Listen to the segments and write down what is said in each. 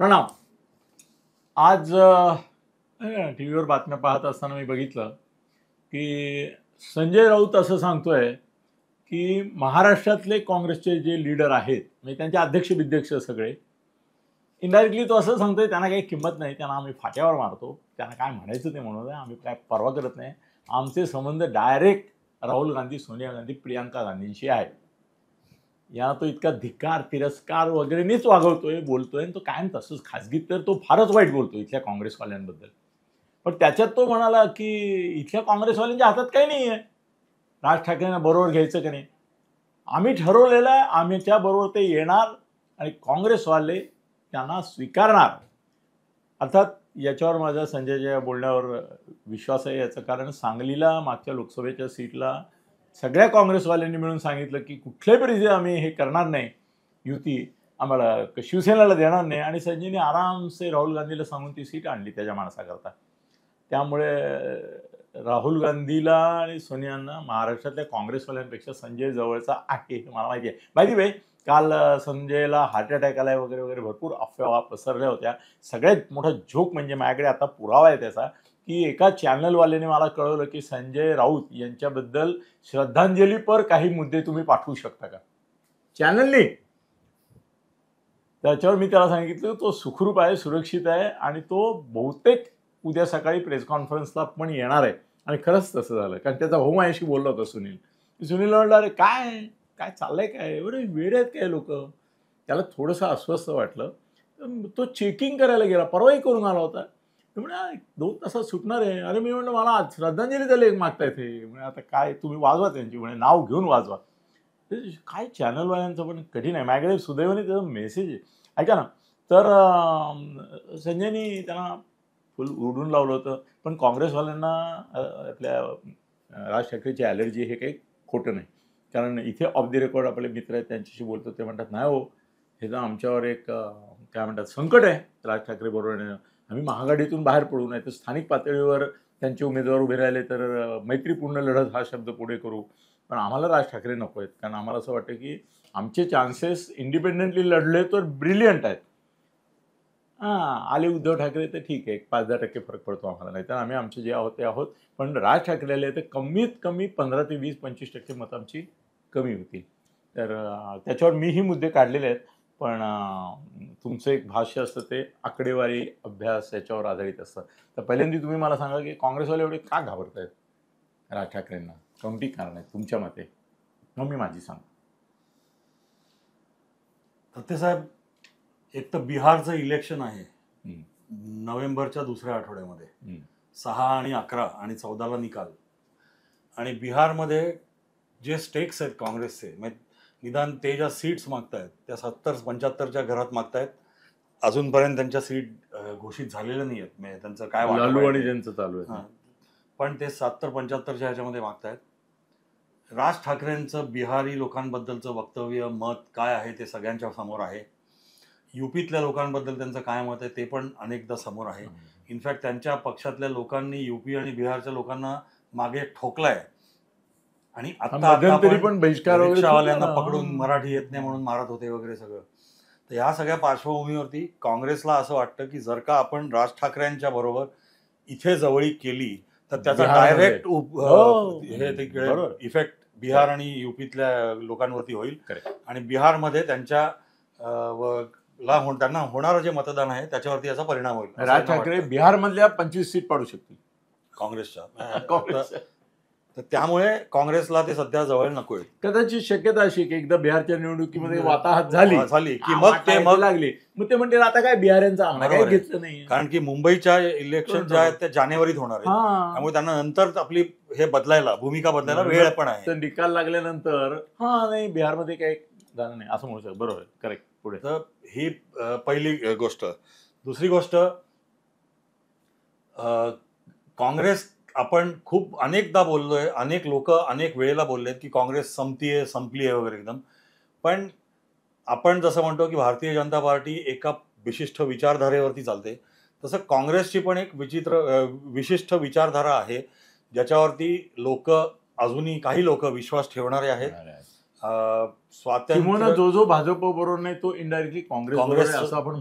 प्रणाम. आज टी व्हीवर बातम्या पाहत असताना मी बघितलं की संजय राऊत असं सांगतोय की महाराष्ट्रातले काँग्रेसचे जे लीडर आहेत, म्हणजे त्यांचे अध्यक्ष विध्यक्ष सगळे, इनडायरेक्टली तो असं सांगतोय त्यांना काही किंमत नाही, त्यांना आम्ही फाट्यावर मारतो, त्यांना काय म्हणायचं ते म्हणू द्या, आम्ही काय परवा करत नाही. आमचे संबंध डायरेक्ट राहुल गांधी, सोनिया गांधी, प्रियांका गांधींशी आहेत. या तो इतका धिक्कार, तिरस्कार वगैरेनेच वागवतोय, बोलतोय, आणि तो कायम तसंच. खासगीत तर तो फारच वाईट बोलतो इथल्या काँग्रेसवाल्यांबद्दल. पण त्याच्यात तो म्हणाला की इथल्या काँग्रेसवाल्यांच्या हातात काही नाही आहे, राज ठाकरेंना बरोबर घ्यायचं की नाही. आम्ही ठरवलेलं आहे, आमच्या बरोबर ते येणार आणि काँग्रेसवाले त्यांना स्वीकारणार. अर्थात याच्यावर माझ्या संजयच्या बोलण्यावर विश्वास आहे. याचं कारण सांगलीला मागच्या लोकसभेच्या सीटला सगळ्या काँग्रेसवाल्यांनी मिळून सांगितलं की कुठल्याही परिस्थितीत आम्ही हे करणार नाही, युती आम्हाला शिवसेनेला देणार नाही. आणि संजयने आरामसे राहुल गांधीला सांगून ती सीट आणली त्याच्या माणसाकरता. त्यामुळे राहुल गांधीला आणि सोनियांना महाराष्ट्रातल्या काँग्रेसवाल्यांपेक्षा संजय जवळचा आहे हे मला माहिती आहे. माहिती भाई, काल संजयला हार्ट अटॅक आलाय वगैरे वगैरे भरपूर अफवा पसरल्या होत्या. सगळ्यात मोठा जोक म्हणजे माझ्याकडे आता पुरावा आहे त्याचा, की एका चॅनलवाल्याने मला कळवलं की संजय राऊत यांच्याबद्दल श्रद्धांजलीपर काही मुद्दे तुम्ही पाठवू शकता का, चॅनलने. त्याच्यावर मी त्याला सांगितलं तो सुखरूप आहे, सुरक्षित आहे, आणि तो बहुतेक उद्या सकाळी प्रेस कॉन्फरन्सला पण येणार आहे. आणि खरंच तसं झालं, कारण त्याचा भाऊ माझ्याशी बोलला होता सुनील. सुनीलला म्हटलं, अरे काय काय चाललंय, काय एवढे वेळ आहेत काय लोक. त्याला थोडंसं अस्वस्थ वाटलं. तो चेकिंग करायला गेला, परवाही करून आला होता. म्हणजे 2 तासात सुटणार आहे. अरे मी म्हटलं मला श्रद्धांजली त्याला एक मागतायत हे. म्हणजे आता काय तुम्ही वाजवा त्यांची, म्हणजे नाव घेऊन वाजवा. काय चॅनलवाल्यांचं पण कठीण आहे. माझ्याकडे सुदैवाने त्याचा मेसेज आहे, ऐका ना. तर संजयनी त्यांना फुल उडून लावलं होतं. पण काँग्रेसवाल्यांना आपल्या राज ठाकरेची ॲलर्जी हे काही खोटं नाही. कारण इथे ऑफ द रेकॉर्ड आपले मित्र आहेत, त्यांच्याशी बोलतो, ते म्हणतात नाही हो, हे तर आमच्यावर एक काय म्हणतात संकट आहे राज ठाकरे बरोबर. आम्ही महाआघाडीतून बाहेर पडू, नाही तर स्थानिक पातळीवर त्यांचे उमेदवार उभे राहिले तर मैत्रीपूर्ण लढत हा शब्द पुढे करू. पण आम्हाला राज ठाकरे नको आहेत, कारण आम्हाला असं वाटतं की आमचे चान्सेस इंडिपेंडेंटली लढले तर ब्रिलियंट आहेत. आले उद्धव ठाकरे तर ठीक आहे, 5-10% फरक पडतो आम्हाला, नाही तर आम्ही आमचे जे आहोत ते आहोत. पण राज ठाकरे आले तर कमीत कमी 15 ते 20-25% मतं आमची कमी होतील. तर त्याच्यावर मीही मुद्दे काढलेले आहेत. पण तुमचं एक भाष्य असतं ते आकडेवारी अभ्यास याच्यावर आधारित असतं. तर पहिल्यांदा तुम्ही मला सांगा की काँग्रेसवाले एवढे का घाबरत आहेत राज ठाकरेंना, कोणती कारण आहेत तुमच्या मते, मग मी माझी सांग. सत्यसाहेब, एक तर बिहारचं इलेक्शन आहे नोव्हेंबरच्या दुसऱ्या आठवड्यामध्ये. 6 आणि 11 आणि 14ला निकाल. आणि बिहारमध्ये जे स्टेक्स आहेत काँग्रेसचे, म्हणजे निदान ते ज्या सीट्स मागतायत त्या 70-75च्या घरात मागतायत. अजूनपर्यंत त्यांच्या सीट घोषित झालेल्या नाही आहेत, म्हणजे त्यांचं काय लालू आणि त्यांचं चालू आहे. पण ते 70-75च्या ह्याच्यामध्ये मागतायत. राज ठाकरेंचं बिहारी लोकांबद्दलचं वक्तव्य, मत काय आहे ते सगळ्यांच्या समोर आहे. युपीतल्या लोकांबद्दल त्यांचं काय मत आहे ते पण अनेकदा समोर आहे. इनफॅक्ट त्यांच्या पक्षातल्या लोकांनी युपी आणि बिहारच्या लोकांना मागे ठोकलाय. आणि आता पण रिक्षावाल्यांना पकडून मराठी येत नाही म्हणून मारत होते वगैरे सगळं. तर ह्या सगळ्या पार्श्वभूमीवरती काँग्रेसला असं वाटतं की जर का आपण राज ठाकरेंच्या बरोबर इथे जवळीक केली तर त्याचा डायरेक्ट इफेक्ट बिहार आणि युपीतल्या लोकांवरती होईल. आणि बिहारमध्ये त्यांना होणारं जे मतदान आहे त्याच्यावरती याचा परिणाम होईल. राज ठाकरे बिहारमधल्या 25 सीट पाडू शकतील काँग्रेसच्या. तर त्यामुळे काँग्रेसला ते सध्या जवळ नकोय. कदाचित शक्यता अशी की एकदा बिहारच्या निवडणुकीमध्ये वाताहत झाली की मग लागली, मग ते म्हणतील आता काय बिहाऱ्यांचा आम्हाला घेतलं नाही. कारण की मुंबईच्या इलेक्शन ज्या आहेत त्या जानेवारीत होणार आहेत, त्यामुळे त्यांना नंतर आपली हे बदलायला, भूमिका बदलायला वेळ पण आहे. तर निकाल लागल्यानंतर नाही बिहारमध्ये काही झालं नाही असं म्हणू शकतो. बरोबर, करेक्ट. पुढे तर ही पहिली गोष्ट. दुसरी गोष्ट, काँग्रेस, आपण खूप अनेकदा बोललोय, अनेक लोक अनेक वेळेला बोललेत की काँग्रेस संपली आहे वगैरे एकदम. पण आपण जसं म्हणतो की भारतीय जनता पार्टी एका विशिष्ट विचारधारेवरती चालते, तसं काँग्रेसची पण एक विशिष्ट विचारधारा आहे ज्याच्यावरती लोक, अजूनही काही लोक विश्वास ठेवणारे आहेत. किंवा स्वातंत्र्य जो जो भाजप बरोबर नाही तो इनडायरेक्टली काँग्रेस असं आपण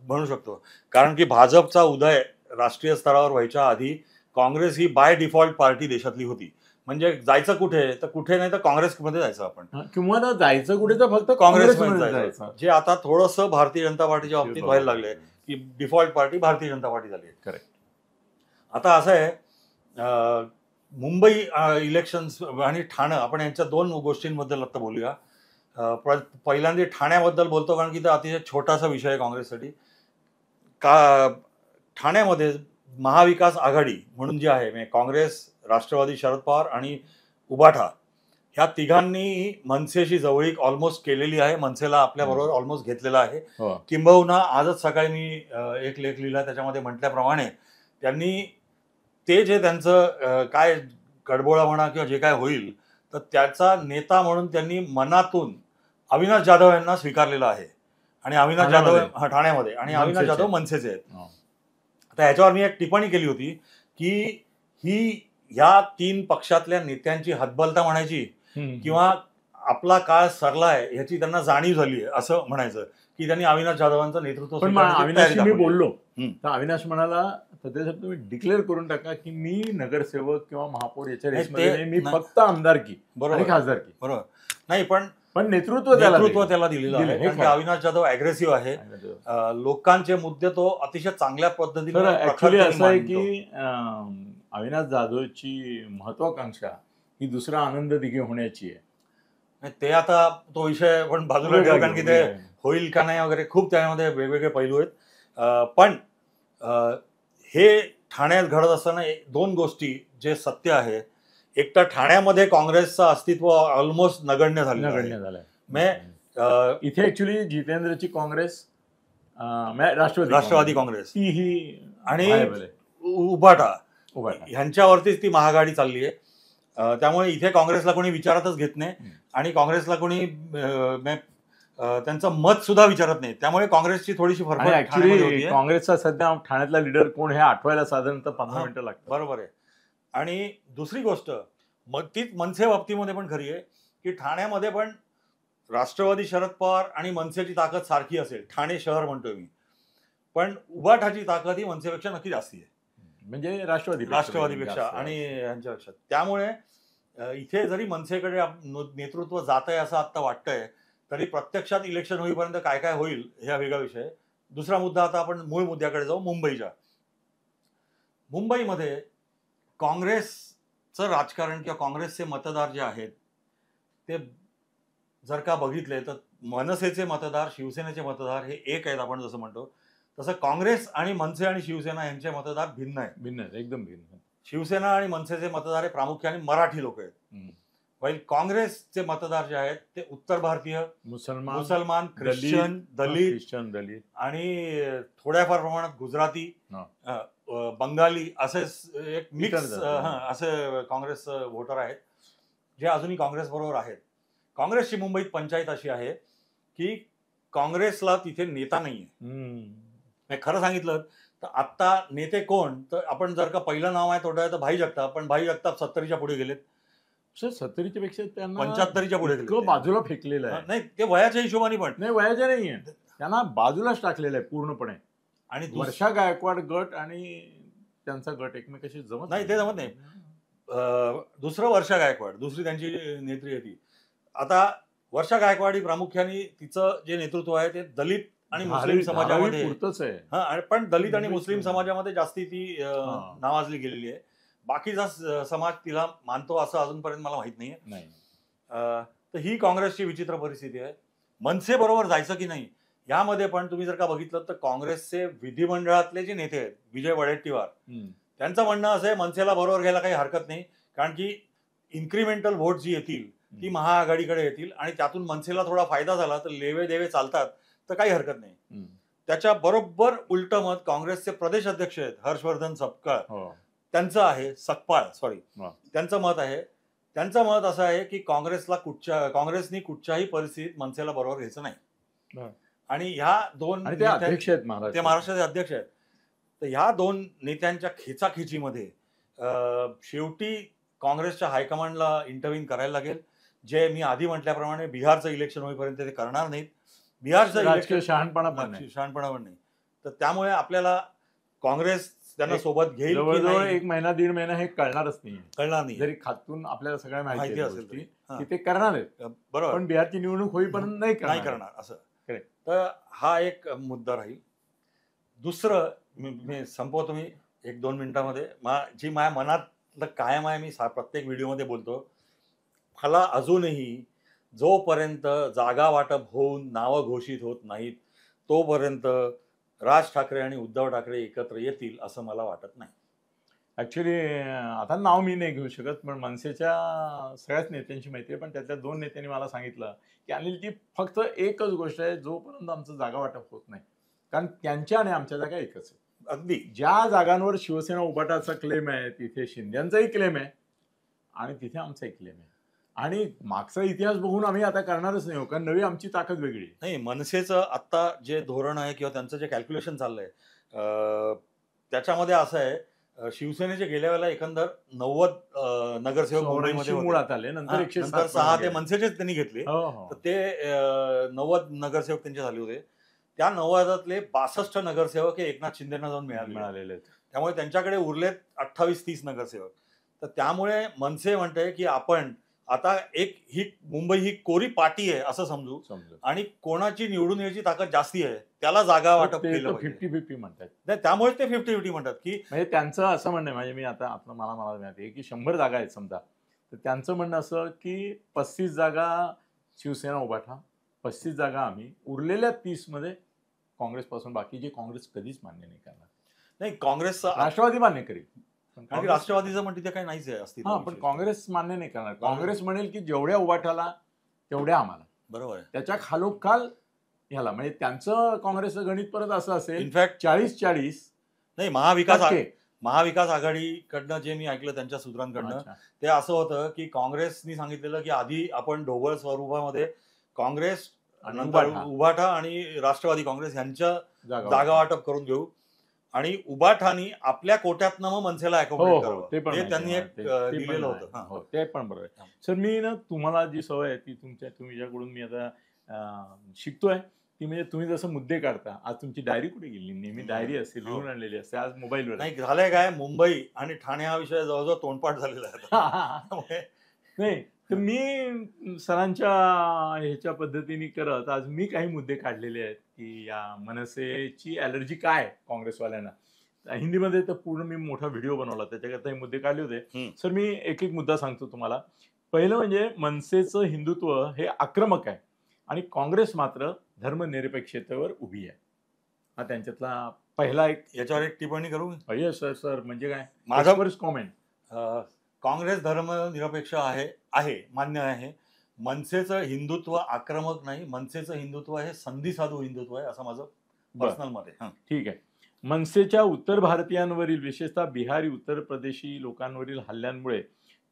म्हणू शकतो. कारण की भाजपचा उदय राष्ट्रीय स्तरावर व्हायच्या आधी काँग्रेस ही बाय डिफॉल्ट पार्टी देशातली होती. म्हणजे जायचं कुठे तर कुठे नाही तर काँग्रेसमध्ये जायचं आपण, किंवा जायचं कुठे तर फक्त काँग्रेसमध्ये जायचं. जे आता थोडंसं भारतीय जनता पार्टीच्या बाबतीत व्हायला लागले की default party Bharatiya Janata party झाली. करेक्ट. आता असं आहे, मुंबई इलेक्शन्स आणि ठाणं, आपण यांच्या दोन गोष्टींबद्दल आता बोलूया. पहिल्यांदा ठाण्याबद्दल बोलतो कारण की तो अतिशय छोटासा विषय आहे काँग्रेससाठी. ठाण्यामध्ये महाविकास आघाडी म्हणून जी आहे, म्हणजे काँग्रेस, राष्ट्रवादी शरद पवार आणि उबाठा, ह्या तिघांनी मनसेशी जवळीक ऑलमोस्ट केलेली आहे. मनसेला आपल्याबरोबर ऑलमोस्ट घेतलेला आहे. किंबहुना आजच सकाळी मी एक लेख लिहिला, त्याच्यामध्ये म्हटल्याप्रमाणे त्यांनी ते जे त्यांचं काय गडबोळा म्हणा किंवा जे काय होईल तर त्याचा नेता म्हणून त्यांनी मनातून अविनाश जाधव यांना स्वीकारलेला आहे. आणि अविनाश जाधव ठाण्यामध्ये आणि अविनाश जाधव मनसेचे आहेत. आता ह्याच्यावर मी एक टिप्पणी केली होती की ही ह्या तीन पक्षातल्या नेत्यांची हतबलता म्हणायची किंवा आपला काळ सरलाय ह्याची त्यांना जाणीव झाली आहे असं म्हणायचं की त्यांनी अविनाश जाधवांचं नेतृत्व. पण अविनाशशी मी बोललो तर अविनाश म्हणाला तुम्ही डिक्लेअर करून टाका की मी नगरसेवक किंवा महापौर याच्या रेसमध्ये मी फक्त आमदारकी आणि खासदारकी. बरोबर नाही, पण नेतृत्व त्याला दिलेलं आहे. कारण की अविनाश जाधव अग्रेसिव्ह आहे. लोकांचे मुद्दे तो अतिशय चांगल्या पद्धतीने. ऍक्च्युली असं आहे की अविनाश जाधवची महत्वाकांक्षा ही दुसरा आनंद दिघे होण्याची आहे. ते आता तो विषय पण बाजूला ठेवा, कारण की ते होईल का नाही वगैरे खूप त्यामध्ये वेगवेगळे पैलू आहेत. पण हे ठाण्यात घडत असताना दोन गोष्टी जे सत्य आहे, एक तर ठाण्यामध्ये काँग्रेसचं अस्तित्व ऑलमोस्ट नगण्य झालं. इथे ऍक्च्युली जितेंद्रची काँग्रेस, राष्ट्रवादी काँग्रेस ही आणि उबाठा ह्यांच्यावरतीच ती महाआघाडी चालली आहे. त्यामुळे इथे काँग्रेसला कोणी विचारातच घेत नाही आणि काँग्रेसला कोणी त्यांचं मत सुद्धा विचारत नाही. त्यामुळे काँग्रेसची थोडीशी फरफट. काँग्रेसचा सध्या ठाण्यातला लीडर कोण हे आठवायला साधारणतः 15 मिनिटं लागतात. बरोबर आहे. आणि दुसरी गोष्ट तीच मनसे बाबतीमध्ये पण खरी आहे की ठाण्यामध्ये पण राष्ट्रवादी शरद पवार आणि मनसेची ताकद सारखी असेल, ठाणे शहर म्हणतोय मी, पण उबाठाची ताकद ही मनसेपेक्षा नक्की जास्ती आहे, म्हणजे राष्ट्रवादीपेक्षा आणि यांच्यापेक्षा. त्यामुळे इथे जरी मनसेकडे नेतृत्व जात आहे असं आता वाटतंय, तरी प्रत्यक्षात इलेक्शन होईपर्यंत काय काय होईल हा वेगळा विषय. दुसरा मुद्दा, आता आपण मूळ मुद्द्याकडे जाऊ. मुंबईमध्ये काँग्रेसचं राजकारण किंवा काँग्रेसचे मतदार जे आहेत ते जर का बघितले तर मनसेचे मतदार, शिवसेनेचे मतदार हे एक आहेत. आपण जसं म्हणतो तसं काँग्रेस आणि मनसे आणि शिवसेना यांचे मतदार भिन्न आहेत, एकदम भिन्न. शिवसेना आणि मनसेचे मतदार हे प्रामुख्याने मराठी लोक आहेत, वाईल काँग्रेसचे मतदार जे आहेत ते उत्तर भारतीय, मुसलमान, ख्रिश्चन, दलित आणि थोड्याफार प्रमाणात गुजराती, बंगाली असे एक मिक्स असे काँग्रेस व्होटर आहेत जे अजूनही काँग्रेस बरोबर आहेत. काँग्रेसची मुंबईत पंचायत अशी आहे की काँग्रेसला तिथे नेता नाहीये. खरं सांगितलं तर आता नेते कोण, तर आपण जर का पहिलं नाव आहे थोडं तर भाई जगताप, पण भाई जगताप 70च्या पुढे गेलेत. 70च्या पेक्षा त्यांना 75च्या पुढे गेले, बाजूला फेकलेलं आहे. नाही, ते वयाच्या हिशोबाने पण नाही, वयाच्या नाहीये, त्यांना बाजूलाच टाकलेलं आहे पूर्णपणे. आणि वर्षा गायकवाड गट आणि त्यांचा गट एकमेकाशी जमत नाही, ते जमत नाही. दुसरं वर्षा गायकवाड, दुसरी त्यांची नेत्री होती. आता वर्षा गायकवाड ही प्रामुख्याने तिचं जे नेतृत्व आहे ते दलित आणि मुस्लिम समाजामध्ये आहे, पण दलित आणि मुस्लिम समाजामध्ये जास्ती ती नावाजली गेलेली आहे. बाकीचा समाज तिला मानतो असं अजूनपर्यंत मला माहित नाहीये. तर ही काँग्रेसची विचित्र परिस्थिती आहे. मनसे बरोबर जायचं की नाही यामध्ये पण तुम्ही जर का बघितलं तर काँग्रेसचे विधिमंडळातले जे नेते आहेत, विजय वडेट्टीवार, त्यांचं म्हणणं असं आहे मनसेला बरोबर घ्यायला काही हरकत नाही, कारण की इन्क्रिमेंटल व्होट जी येतील ती महाआघाडीकडे येतील आणि त्यातून मनसेला थोडा फायदा झाला तर लेवे देवे चालतात तर काही हरकत नाही. त्याच्या बरोबर उलट मत काँग्रेसचे प्रदेश अध्यक्ष आहेत हर्षवर्धन सपकाळ, त्यांचं आहे, त्यांचं मत आहे. त्यांचं मत असं आहे की काँग्रेसनी कुठच्याही परिस्थितीत मनसेला बरोबर घ्यायचं नाही. आणि ह्या दोन अध्यक्ष आहेत, ते महाराष्ट्राचे अध्यक्ष आहेत. तर ह्या दोन नेत्यांच्या खेचाखेचीमध्ये शेवटी काँग्रेसच्या हायकमांडला इंटरव्हीन करायला लागेल. जे मी आधी म्हटल्याप्रमाणे बिहारचं इलेक्शन होईपर्यंत ते करणार नाहीत. बिहारचं राजकीय इलेक्शन शहाणपणा पण नाही. शहाणपणा पण नाही. तर त्यामुळे आपल्याला काँग्रेस त्यांना सोबत घेईल की जवळजवळ नाही 1 महिना 1.5 महिना हे कळणारच नाही. कळणार नाही. जरी खातून आपल्याला सगळ्या माहिती असेल तरी हां. की ते करणार आहेत, बरोबर, पण बिहारची निवडणूक होईपर्यंत नाही नाही करणार. करणार असं. Correct. तर हा एक मुद्दा राहील. दुसरं मी संपवतो मी 1-2 मिनिटामध्ये. जी माझ्या मनातलं कायम आहे, मी प्रत्येक व्हिडिओमध्ये बोलतो. मला अजूनही जोपर्यंत जागा वाटप होऊन नावं घोषित होत नाहीत, तोपर्यंत राज ठाकरे आणि उद्धव ठाकरे एकत्र येतील असं मला वाटत नाही. ऍक्च्युली आता नाव मी नाही घेऊ शकत, पण मनसेच्या सगळ्याच नेत्यांची माहिती आहे, पण त्यातल्या 2 नेत्यांनी मला सांगितलं की अनिलजी फक्त एकच गोष्ट आहे, जोपर्यंत आमचं जागा वाटप होत नाही, कारण त्यांच्या आणि आमच्या जागा एकच आहे. अगदी ज्या जागांवर शिवसेना उभाटाचा क्लेम आहे तिथे शिंदेचाही क्लेम आहे आणि तिथे आमचाही क्लेम आहे. आणि मागचा इतिहास बघून आम्ही आता करणारच नाही, कारण नवी आमची ताकद वेगळी आहे. नाही, मनसेचं आत्ता जे धोरण आहे किंवा त्यांचं जे कॅल्क्युलेशन चाललंय त्याच्यामध्ये असं आहे, शिवसेनेचे गेल्या वेळेला एकंदर 90 नगरसेवक मुंबईमध्ये मुळात आले, नंतर 6 ते मनसेचेच त्यांनी घेतले. तर ते 90 नगरसेवक त्यांचे झाले होते. त्या 90 62 नगरसेवक हे एकनाथ शिंदेना जाऊन मिळालेले आहेत. त्यामुळे त्यांच्याकडे उरलेत 28-30 नगरसेवक. तर त्यामुळे मनसे म्हणते की आपण आता ही मुंबई ही कोरी पाटी आहे असं समजू आणि कोणाची निवडून यायची ताकद जास्ती आहे त्याला जागा वाटप केलं पाहिजे. 50-50 म्हणतात. त्यामुळे ते 50-50 म्हणतात की म्हणजे त्यांचं असं म्हणणं आहे, म्हणजे मी आता मला माहिती आहे की 100 जागा आहेत समजा, तर त्यांचं म्हणणं असं की 35 जागा शिवसेना उभाटा, 35 जागा आम्ही, उरलेल्या 30 मध्ये काँग्रेसपासून बाकीचे काँग्रेस कधीच मान्य नाही करणार. नाही, काँग्रेस राष्ट्रवादी मान्य करेल, आणि राष्ट्रवादीचं पण तिथे काही नाहीच आहे अस्तित्व. पण काँग्रेस मान्य नाही करणार. काँग्रेस म्हणेल की जेवढ्या उभाटाला तेवढ्या आम्हाला. बरोबर आहे. त्याच्या खालोखाल ह्याला, म्हणजे त्यांचं काँग्रेसचं गणित परत असं असेल, इनफॅक्ट 40-40 नाही, महाविकास आघाडीकडनं जे मी ऐकलं त्यांच्या सूत्रांकडनं, ते असं होतं की काँग्रेसनी सांगितलेलं की आधी आपण ढोबळ स्वरूपामध्ये काँग्रेस, उभाटा आणि राष्ट्रवादी काँग्रेस यांच्या जागा वाटप करून घेऊ आणि उभाटानी आपल्या कोट्यातनं मग मनसेला अकोमोडेट करावं, हे त्यांनी एक दिलेलं होतं. ते पण बरोबर आहे. सर, मी ना तुम्हाला जी सवय आहे ती तुमच्याकडून मी आता शिकतोय, की म्हणजे तुम्ही जसं मुद्दे काढता. आज तुमची डायरी कुठे गेली? नेहमी डायरी असते, लिहून आणलेली असते, आज मोबाईलवर. नाही, झालंय काय, मुंबई आणि ठाणे हा विषय जवळजवळ तोंडपाठ झालेला आहे. नाही, तर मी सरांच्या ह्याच्या पद्धतीने करत आज मी काही मुद्दे काढलेले आहेत की या मनसेची ॲलर्जी काय काँग्रेसवाल्यांना. हिंदीमध्ये तर पूर्ण मी मोठा व्हिडिओ बनवला, त्याच्याकरता हे मुद्दे काढले होते. सर, मी एक एक मुद्दा सांगतो तुम्हाला. पहिलं म्हणजे मनसेचं हिंदुत्व हे आक्रमक आहे आणि काँग्रेस मात्र धर्मनिरपेक्षतेवर उभी आहे. हा त्यांच्यातला पहिला एक. याच्यावर एक टिप्पणी करू? येस सर, म्हणजे काय माझा फर्स्ट कॉमेंट. काँग्रेस धर्मनिरपेक्ष आहे, मान्य आहे. मनसेचं हिंदुत्व आक्रमक नाही, मनसेचं हिंदुत्व हे संधी साधू हिंदुत्व आहे, असं माझं पर्सनल मत आहे. ठीक आहे. मनसेच्या उत्तर भारतीयांवरील, विशेषतः बिहारी उत्तर प्रदेशी लोकांवरील हल्ल्यांमुळे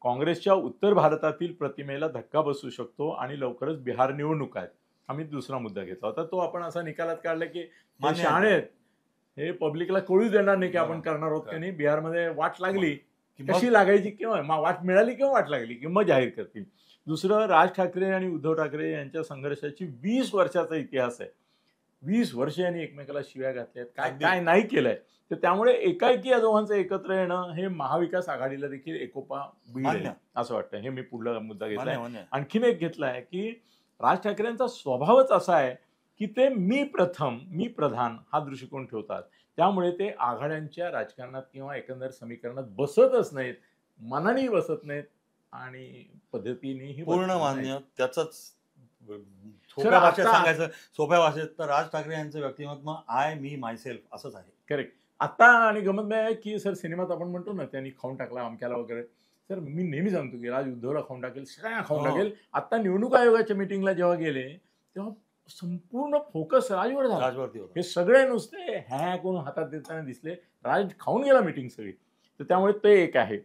काँग्रेसच्या उत्तर भारतातील प्रतिमेला धक्का बसू शकतो आणि लवकरच बिहार निवडणूक आहेत. आम्ही दुसरा मुद्दा घेतला होता, तो आपण असा निकालात काढला की शहाणे आहेत, हे पब्लिकला कळूच देणार नाही की आपण करणार आहोत की नाही. बिहारमध्ये वाट लागली, कशी लागायची किंवा वाट मिळाली किंवा वाट लागली की मग जाहीर करतील. दुसरं, राज ठाकरे आणि उद्धव ठाकरे यांच्या संघर्षाची 20 वर्षाचा इतिहास आहे. 20 वर्ष यांनी एकमेकाला शिव्या घातल्यात, काय नाही केलंय. तर त्यामुळे एकाएकी या दोघांचं एकत्र येणं हे महाविकास आघाडीला देखील एकोपा बीड असं वाटतं. हे मी पुढला मुद्दा घेतलाय. आणखीन एक घेतलाय की राज ठाकरेंचा स्वभावच असा आहे की ते मी प्रधान हा दृष्टिकोन ठेवतात. त्यामुळे ते आघाड्यांच्या राजकारणात किंवा एकंदर समीकरणात बसतच नाहीत, मनानेही बसत नाहीत आणि पद्धतीनेही पूर्ण मान्य. त्याचंच सोप्या भाषेत सांगायचं, सोप्या भाषेत तर राज ठाकरे यांचं व्यक्तिमत्व आय मी मायसेल्फ असंच आहे. करेक्ट. आता आणि गमत नाही आहे की सर, सिनेमात आपण म्हणतो ना त्यांनी खाऊन टाकला अमक्याला वगैरे. सर, मी नेहमी सांगतो की राज उद्धवला खाऊन टाकेल, सगळ्यांना खाऊन टाकेल. आता निवडणूक आयोगाच्या मिटिंगला जेव्हा गेले तेव्हा संपूर्ण फोकस राजवर झाला. हे सगळे नुसते ह्या कोण हातात देताना दिसले, राज खाऊन गेला मिटिंग सगळी. तर त्यामुळे ते एक आहे.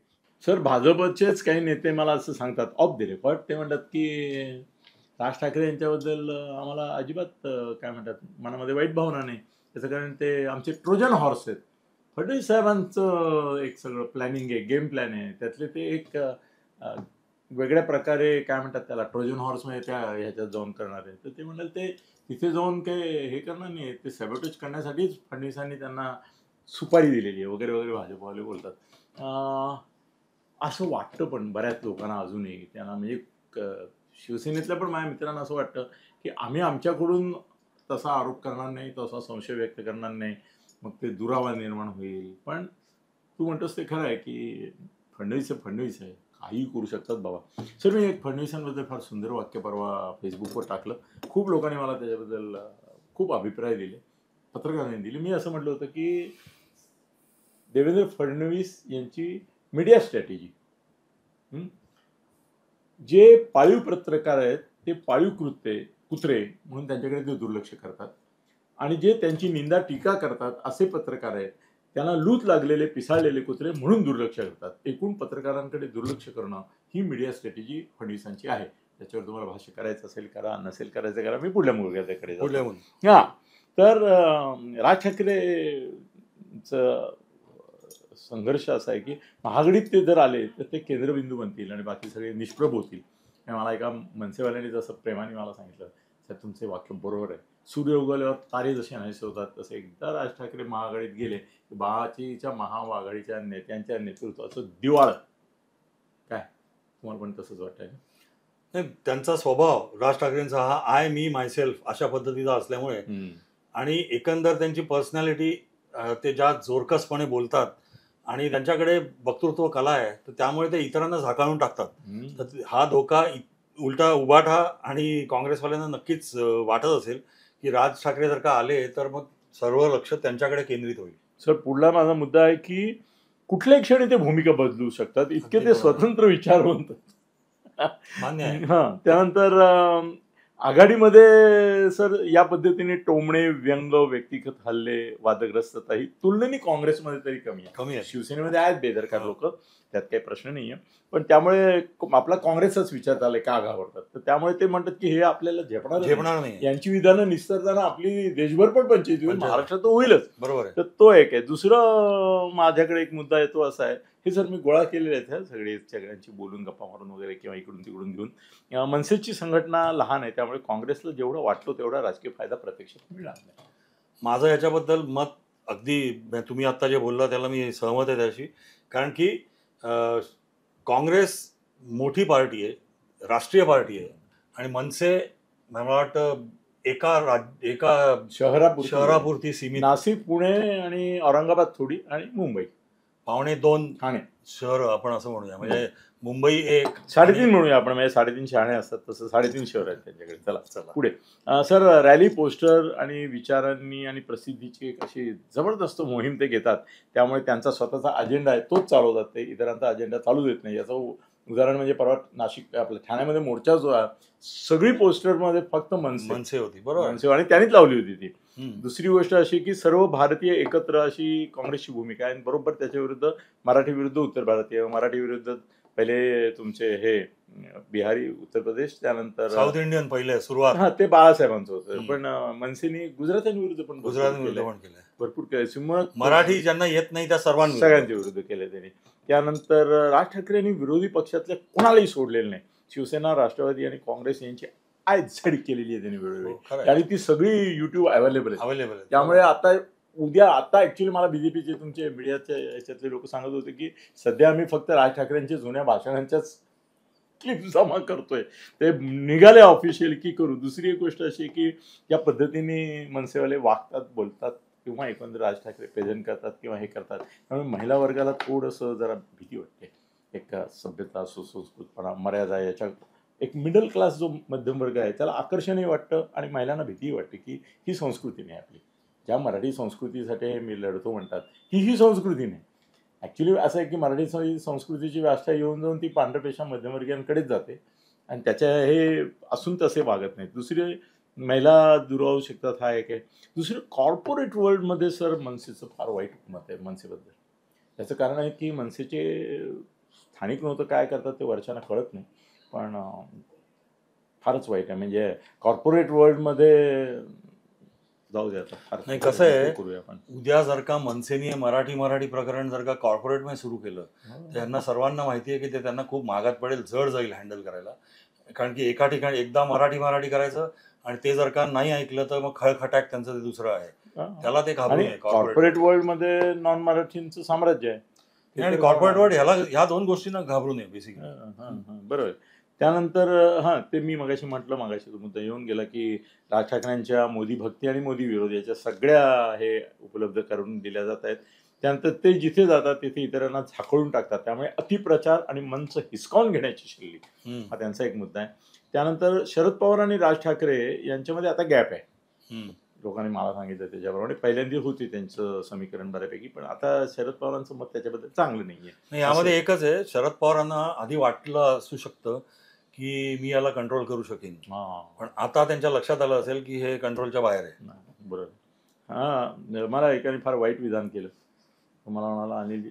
सर, भाजपचेच काही नेते मला असं सांगतात ऑफ द रेकॉर्ड, ते म्हणतात की राज ठाकरे यांच्याबद्दल आम्हाला अजिबात काय म्हणतात मनामध्ये वाईट भावना नाही, त्याचं कारण ते आमचे ट्रोजन हॉर्स आहेत. फडणवीस साहेबांचं एक सगळं प्लॅनिंग आहे, गेम प्लॅन आहे, त्यातले ते एक वेगळ्या प्रकारे काय म्हणतात त्याला ट्रोजन हॉर्समध्ये त्या ह्याच्यात जाऊन करणार आहे. तर ते म्हणाल ते तिथे जाऊन काही हे करणार नाही, ते सॅबोटेज करण्यासाठीच फडणवीसांनी त्यांना सुपारी दिलेली आहे वगैरे वगैरे भाजपवाले बोलतात. असं वाटतं पण बऱ्याच लोकांना अजूनही त्यांना, म्हणजे शिवसेनेतल्या पण माझ्या मित्रांना असं वाटतं की आम्ही आमच्याकडून तसा आरोप करणार नाही, तसा संशय व्यक्त करणार नाही, मग ते दुरावा निर्माण होईल. पण तू म्हणतोस ते खरं आहे की फडणवीस आहे, काही करू शकतात बाबा. सर मी एक फडणवीसांबद्दल फार सुंदर वाक्य परवा फेसबुकवर टाकलं. खूप लोकांनी मला त्याच्याबद्दल खूप अभिप्राय दिले, पत्रकारांनी दिले. मी असं म्हटलं होतं की देवेंद्र फडणवीस यांची मीडिया स्ट्रॅटेजी, जे पाळीव पत्रकार आहेत ते पाळीव कुत्रे म्हणून त्यांच्याकडे ते दुर्लक्ष करतात, आणि जे त्यांची निंदा टीका करतात असे पत्रकार आहेत त्यांना लूत लागलेले पिसाळलेले कुत्रे म्हणून दुर्लक्ष करतात. एकूण पत्रकारांकडे दुर्लक्ष करणं ही मीडिया स्ट्रॅटेजी फडणवीसांची आहे. त्याच्यावर तुम्हाला भाष्य करायचं असेल करा, नसेल करायचं करा. मी पुढल्या मुलग्याकडे हा. तर राज ठाकरेंचं संघर्ष असा आहे की महागडीत ते जर आले तर ते केंद्रबिंदू बनतील आणि बाकी सगळे निष्प्रभ होतील. मला एका मनसेवाल्याने जसं प्रेमाने मला सांगितलं, सर तुमचे वाक्य बरोबर आहे, सूर्य उगवल्यावर तारे जसे नाहीसे होतात तसे एकदा राज ठाकरे महाआघाडीत गेले की बाचीच्या महाआघाडीच्या नेत्यांच्या नेतृत्वाचं दिवाळ काय. तुम्हाला पण तसंच वाटतंय ना? नाही, त्यांचा स्वभाव राज ठाकरेंचा हा आय मी मायसेल्फ अशा पद्धतीचा असल्यामुळे आणि एकंदर त्यांची पर्सनॅलिटी, ते ज्या जोरकसपणे बोलतात आणि त्यांच्याकडे वक्तृत्व कला आहे, तर त्यामुळे ते इतरांना झाकाळून टाकतात. तर हा धोका उलटा उभाटा आणि काँग्रेसवाल्यांना नक्कीच वाटत असेल की राज ठाकरे जर का आले तर मग सर्व लक्ष त्यांच्याकडे केंद्रित होईल. सर पुढला माझा मुद्दा आहे की कुठल्याही क्षणी ते भूमिका बदलू शकतात, इतके ते स्वतंत्र विचारवंत. मान्य आहे. त्यानंतर आघाडीमध्ये सर या पद्धतीने टोमणे, व्यंग, व्यक्तिगत हल्ले, वादग्रस्तता ही तुलनेने काँग्रेसमध्ये तरी कमी आहे. शिवसेनेमध्ये आहेत बेदरकार लोक, त्यात काही प्रश्न नाहीये, पण त्यामुळे आपला काँग्रेसचाच विचार झालाय का घाबरतात. तर त्यामुळे ते म्हणतात की हे आपल्याला झेपणार नाही, यांची विधानं निस्तरताना आपली देशभर पण पंचायती होईल, महाराष्ट्रात होईलच. बरोबर आहे. तर तो एक आहे. दुसरं माझ्याकडे एक मुद्दा येतो असा आहे, हे सर मी गोळा केलेले आहेत सगळ्यांची बोलून गप्पा मारून वगैरे किंवा इकडून तिकडून घेऊन. मनसेची संघटना लहान आहे, त्यामुळे काँग्रेसला जेवढं वाटतो तेवढा राजकीय फायदा प्रत्यक्षात मिळणार नाही. माझं याच्याबद्दल मत अगदी तुम्ही आता जे बोलला त्याला मी सहमत आहे त्याशी. कारण की काँग्रेस मोठी पार्टी आहे, राष्ट्रीय पार्टी आहे, आणि मनसे मला वाटतं एका शहरापुरती सीमित. नाशिक, पुणे आणि औरंगाबाद थोडी, आणि मुंबई 2.25 ठाणे शहर आपण असं म्हणूया. म्हणजे मुंबई 1 3.5 म्हणूया आपण, म्हणजे 3.5 शहाणे असतात तसं 3.5 शहर आहेत त्यांच्याकडे. चला पुढे. सर रॅली, पोस्टर आणि विचारांनी आणि प्रसिद्धीची एक अशी जबरदस्त मोहीम ते घेतात, त्यामुळे त्यांचा स्वतःचा अजेंडा आहे तोच चालवतात, ते इतरांचा अजेंडा चालू देत नाही. याचं उदाहरण म्हणजे परवा नाशिक आपल्या ठाण्यामध्ये मोर्चा जो आहे, सगळी पोस्टरमध्ये फक्त मनसे होती, बरोबर, मनसे, आणि त्यांनीच लावली होती ती. दुसरी गोष्ट अशी की सर्व भारतीय एकत्र अशी काँग्रेसची भूमिका आहे, बरोबर त्याच्या विरुद्ध मराठी विरुद्ध उत्तर भारतीय, मराठी विरुद्ध पहिले तुमचे हे बिहारी, उत्तर प्रदेश, त्यानंतर साऊथ इंडियन पहिले सुरुवात. हा, ते बाळासाहेबांचं होतं. पण मनसेने गुजरातीविरुद्ध पण केलं, भरपूर केलं. मराठी ज्यांना येत नाही त्या सगळ्यांच्या विरुद्ध केले त्यांनी. त्यानंतर राज ठाकरेंनी विरोधी पक्षातल्या कोणालाही सोडलेलं नाही. शिवसेना, राष्ट्रवादी आणि काँग्रेस यांची आयझड केलेली आहे त्यांनी वेळोवेळी, आणि ती सगळी युट्यूब अवेलेबल आहे. त्यामुळे आता ऍक्च्युली मला बीजेपीचे तुमचे मीडियाच्या याच्यातले लोक सांगत होते की सध्या आम्ही फक्त राज ठाकरेंच्या जुन्या भाषणांच्याच क्लिप जमा करतोय, ते निघाले ऑफिशियल की करू. दुसरी एक गोष्ट अशी की या पद्धतीने मनसेवाले वागतात, बोलतात, किंवा एकंदर राज ठाकरे प्रेझेंट करतात किंवा हे करतात, त्यामुळे महिला वर्गाला थोडंसं जरा भीती वाटते. एक सभ्यता, सुसंस्कृतपणा, मर्यादा, याच्या एक मिडल क्लास जो मध्यम वर्ग आहे त्याला आकर्षणही वाटतं आणि महिलांना भीतीही वाटते की ही संस्कृती नाही आपली. ज्या मराठी संस्कृतीसाठी मी लढतो म्हणतात, ही संस्कृती नाही. ॲक्च्युली असं आहे की मराठी संस्कृतीची व्याख्या येऊन जाऊन ती पांढरपेशा मध्यमवर्गीयांकडेच जाते, आणि त्याच्या हे असून तसे वागत नाहीत. दुसरे महिला दुरावू शकतात, हा एक आहे. दुसरं कॉर्पोरेट वर्ल्डमध्ये सर मनसेचं फार वाईट मत आहे मनसेबद्दल. त्याचं कारण आहे की मनसेचे स्थानिक नव्हतं काय करतात ते वर्षांना कळत नाही, पण फारच वाईट आहे. म्हणजे कॉर्पोरेट वर्ल्डमध्ये जाऊ दे आता फार नाही, कसं आहे, करूया आपण. उद्या जर का मनसेने मराठी प्रकरण जर का कॉर्पोरेटमध्ये सुरू केलं तर त्यांना सर्वांना माहिती आहे की ते त्यांना खूप महागात पडेल, जड जाईल हँडल करायला. कारण की एका ठिकाणी एकदा मराठी करायचं आणि ते जर का नाही ऐकलं तर मग खळखटाक त्यांचं ते दुसरं आहे, त्याला ते घाबरू नये. कॉर्पोरेट वर्ल्ड मध्ये नॉन मराठींचं साम्राज्य आहे आणि कॉर्पोरेट वर्ल्ड ह्या दोन गोष्टींना घाबरू नये बेसिकली. बरोबर. त्यानंतर ते मी मगाशी तो मुद्दा येऊन गेला की राज ठाकरेंच्या मोदी भक्ती आणि मोदी विरोध याच्या सगळ्या हे उपलब्ध करून दिल्या जात आहेत. त्यानंतर ते जिथे जातात तिथे इतरांना झाकळून टाकतात, त्यामुळे अतिप्रचार आणि मंच हिसकावून घेण्याची शैली हा त्यांचा एक मुद्दा आहे. त्यानंतर शरद पवार आणि राज ठाकरे यांच्यामध्ये आता गॅप आहे. लोकांनी मला सांगितलं त्याच्याप्रमाणे पहिल्यांदा होती त्यांचं समीकरण बऱ्यापैकी, पण आता शरद पवारांचं मत त्याच्याबद्दल चांगलं नाहीये. यामध्ये एकच आहे, शरद पवारांना आधी वाटलं असू शकतं की मी याला कंट्रोल करू शकेन, पण आता त्यांच्या लक्षात आलं असेल की हे कंट्रोलच्या बाहेर आहे. बरोबर. मला एकाने फार वाईट विधान केलं. मला म्हणाला, अनिल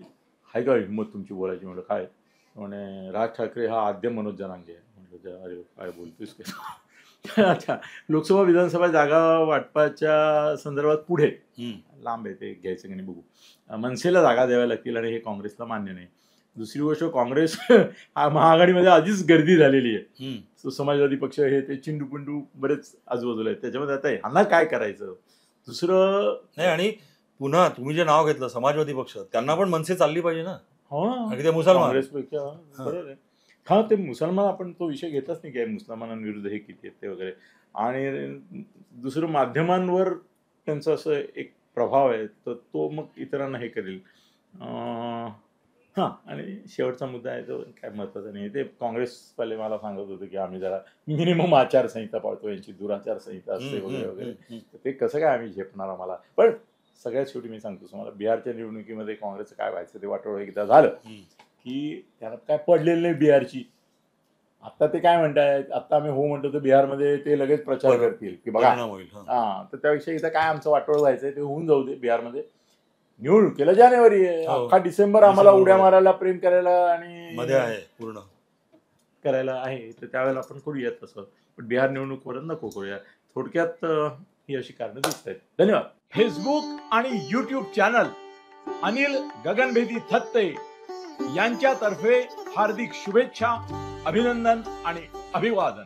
हाय का हिंमत तुमची बोलायची? म्हटलं काय? म्हणे राज ठाकरे हा आद्य मनोज जनांगे आहे. म्हटलं अरे काय बोलतोस काय? अच्छा, लोकसभा विधानसभा जागा वाटपाच्या संदर्भात पुढे लांब आहे ते घ्यायचं की नाही बघू. मनसेला जागा द्याव्या लागतील आणि हे काँग्रेसला मान्य नाही. दुसरी गोष्ट, काँग्रेस महाआघाडीमध्ये आधीच गर्दी झालेली आहे. समाजवादी पक्ष हे ते चिंडू बरेच आजूबाजूला आहेत. त्याच्यामध्ये आता ह्यांना काय करायचं दुसरं नाही. आणि पुन्हा तुम्ही जे नाव घेतलं समाजवादी पक्ष, त्यांना पण मनसे चालली पाहिजे ना. ते मुसलमान काँग्रेसपेक्षा बरोबर आहे. हा, ते मुसलमान आपण तो विषय घेतच नाही काय मुसलमानांविरुद्ध हे किती आहेत ते वगैरे. आणि दुसरं माध्यमांवर त्यांचा असं एक प्रभाव आहे, तर तो मग इतरांना हे करेल. आणि शेवटचा मुद्दा आहे तो काय महत्वाचा नाही. ते काँग्रेसवाले मला सांगत होते की आम्ही जरा मिनिमम आचारसंहिता पाळतो, यांची दुराचारसंहिता असते वगैरे वगैरे. ते कसं काय आम्ही झेपणार आम्हाला. पण सगळ्यात शेवटी मी सांगतो तुम्हाला, बिहारच्या निवडणुकीमध्ये काँग्रेसचं काय व्हायचं ते वाटोळं एकदा झालं की त्याला काय पडलेलं नाही बिहारची. आता ते काय म्हणतायत, आता आम्ही हो म्हणतो तर बिहारमध्ये ते लगेच प्रचार करतील की बघा. तर त्याविषयी इथं काय आमचं वाटोळं व्हायचंय ते होऊन जाऊ दे. बिहारमध्ये निवडणुकीला जानेवारी आहे, अख्खा डिसेंबर आम्हाला उड्या मारायला, प्रेम करायला आणि मध्ये आहे पूर्ण करायला आहे, तर त्यावेळेला आपण करूयात तसं. पण बिहार निवडणूक परत नको करूया. थोडक्यात ही अशी कारणं दिसत आहेत. धन्यवाद. फेसबुक आणि YouTube चॅनल अनिल गगनभेदी थत्ते यांच्यातर्फे हार्दिक शुभेच्छा, अभिनंदन आणि अभिवादन.